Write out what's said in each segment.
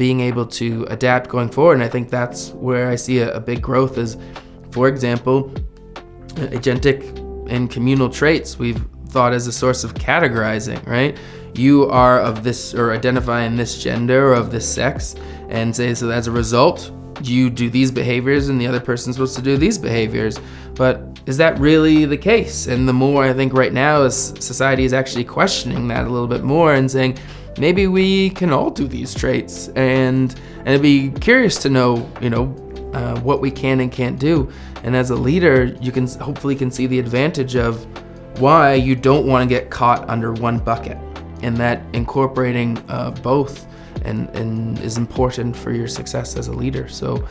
being able to adapt going forward. And I think that's where I see a big growth is, for example, agentic and communal traits we've thought as a source of categorizing, right? You are of this, or identify in this gender or of this sex, and say, so as a result, you do these behaviors and the other person's supposed to do these behaviors. But is that really the case? And the more I think right now is society is actually questioning that a little bit more and saying, maybe we can all do these traits, and I'd be curious to know, what we can and can't do. And as a leader, you can hopefully see the advantage of why you don't want to get caught under one bucket, and that incorporating both and is important for your success as a leader. So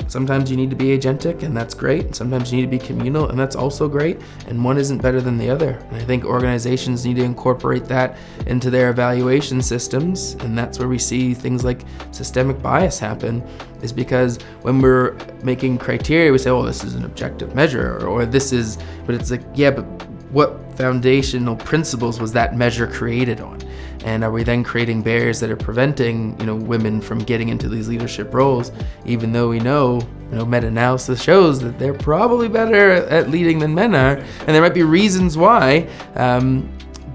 sometimes you need to be agentic, and that's great. And sometimes you need to be communal, and that's also great. And one isn't better than the other. And I think organizations need to incorporate that into their evaluation systems. And that's where we see things like systemic bias happen, is because when we're making criteria, we say, oh, this is an objective measure, or this is, but it's like, yeah, but what foundational principles was that measure created on? And are we then creating barriers that are preventing, women from getting into these leadership roles, even though we know, meta-analysis shows that they're probably better at leading than men are, and there might be reasons why,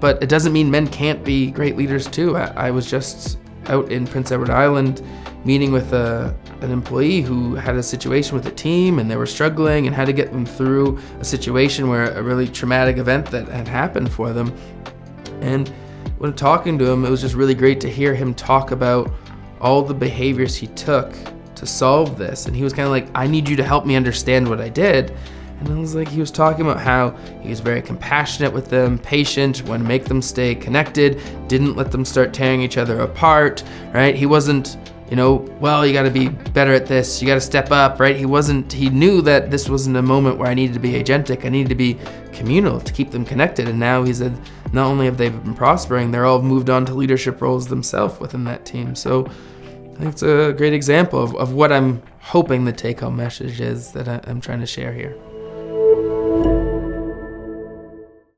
but it doesn't mean men can't be great leaders too. I was just out in Prince Edward Island meeting with an employee who had a situation with a team, and they were struggling and had to get them through a situation where a really traumatic event that had happened for them. And when talking to him, it was just really great to hear him talk about all the behaviors he took to solve this. And he was kind of like, I need you to help me understand what I did. And I was like, he was talking about how he was very compassionate with them, patient, wanted to make them stay connected, didn't let them start tearing each other apart, right? He wasn't, well, you got to be better at this, you got to step up, right? He knew that this wasn't a moment where I needed to be agentic, I needed to be communal to keep them connected. And now he said, not only have they been prospering, they're all moved on to leadership roles themselves within that team. So I think it's a great example of what I'm hoping the take-home message is that I'm trying to share here.